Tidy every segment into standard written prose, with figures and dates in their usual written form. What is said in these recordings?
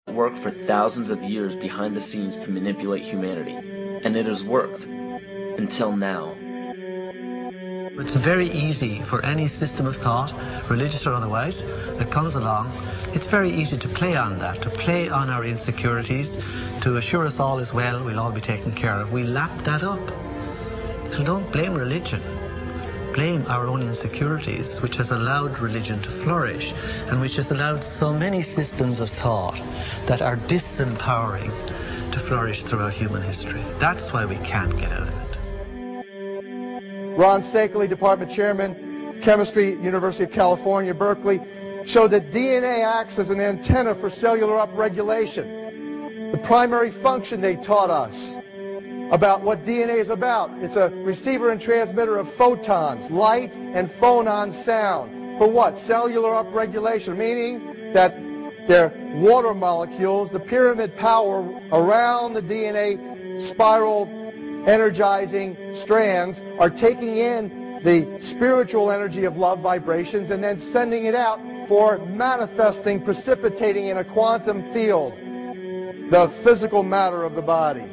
work for thousands of years behind the scenes to manipulate humanity, and it has worked until now. It's very easy for any system of thought, religious or otherwise, that comes along. It's very easy to play on that, to play on our insecurities, to assure us all is well, we'll all be taken care of. We lap that up. So don't blame religion. Blame our own insecurities, which has allowed religion to flourish, and which has allowed so many systems of thought that are disempowering to flourish throughout human history. That's why we can't get out of it. Ron Sakeley, Department Chairman, Chemistry, University of California, Berkeley, showed that DNA acts as an antenna for cellular upregulation. The primary function they taught us about what DNA is about. It's a receiver and transmitter of photons, light, and phonon sound. For what? Cellular upregulation, meaning that their water molecules, the pyramid power around the DNA spiral energizing strands, are taking in the spiritual energy of love vibrations and then sending it out for manifesting, precipitating in a quantum field, the physical matter of the body.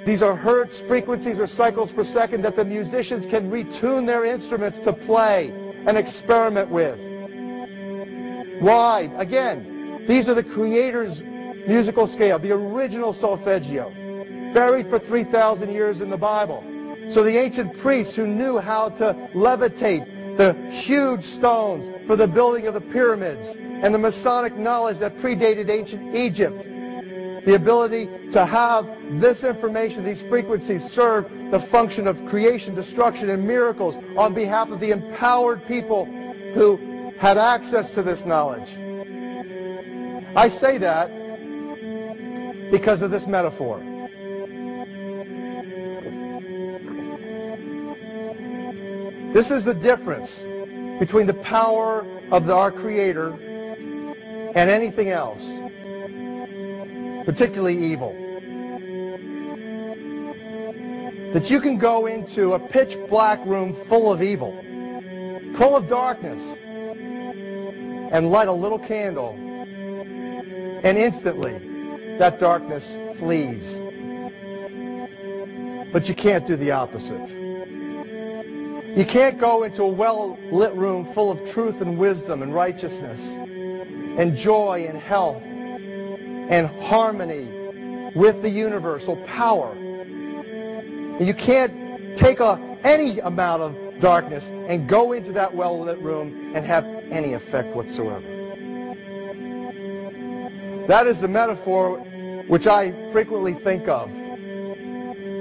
These are hertz, frequencies, or cycles per second that the musicians can retune their instruments to play and experiment with. Why? Again, these are the Creator's musical scale, the original solfeggio, buried for 3,000 years in the Bible. So the ancient priests who knew how to levitate the huge stones for the building of the pyramids, and the Masonic knowledge that predated ancient Egypt, the ability to have this information, these frequencies, serve the function of creation, destruction, and miracles on behalf of the empowered people who had access to this knowledge. I say that because of this metaphor. This is the difference between the power of our Creator and anything else, particularly evil. That you can go into a pitch black room full of evil, full of darkness, and light a little candle, and instantly that darkness flees. But you can't do the opposite. You can't go into a well-lit room full of truth and wisdom and righteousness and joy and health and harmony with the universal power. You can't take any amount of darkness and go into that well-lit room and have any effect whatsoever. That is the metaphor which I frequently think of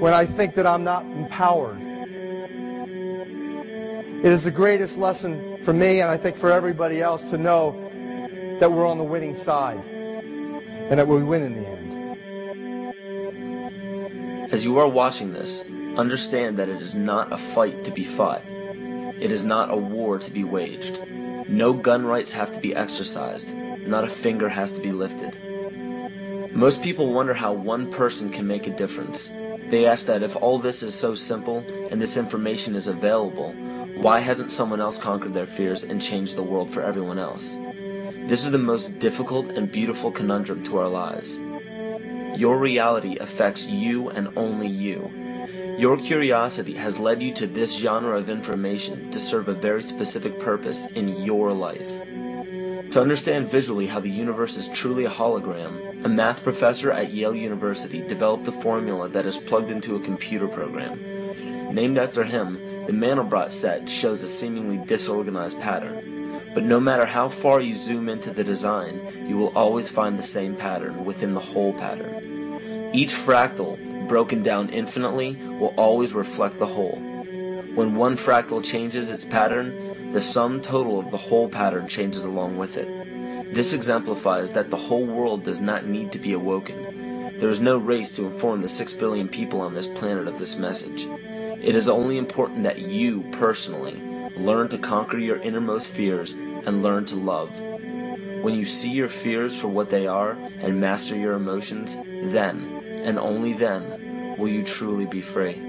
when I think that I'm not empowered. It is the greatest lesson for me, and I think for everybody else, to know that we're on the winning side and that we win in the end. As you are watching this, understand that it is not a fight to be fought. It is not a war to be waged. No gun rights have to be exercised. Not a finger has to be lifted. Most people wonder how one person can make a difference. They ask that if all this is so simple and this information is available, why hasn't someone else conquered their fears and changed the world for everyone else? This is the most difficult and beautiful conundrum to our lives. Your reality affects you and only you. Your curiosity has led you to this genre of information to serve a very specific purpose in your life. To understand visually how the universe is truly a hologram, a math professor at Yale University developed the formula that is plugged into a computer program. Named after him, the Mandelbrot set shows a seemingly disorganized pattern. But no matter how far you zoom into the design, you will always find the same pattern within the whole pattern. Each fractal, broken down infinitely, will always reflect the whole. When one fractal changes its pattern, the sum total of the whole pattern changes along with it. This exemplifies that the whole world does not need to be awoken. There is no race to inform the 6 billion people on this planet of this message. It is only important that you, personally, learn to conquer your innermost fears and learn to love. When you see your fears for what they are and master your emotions, then, and only then, will you truly be free.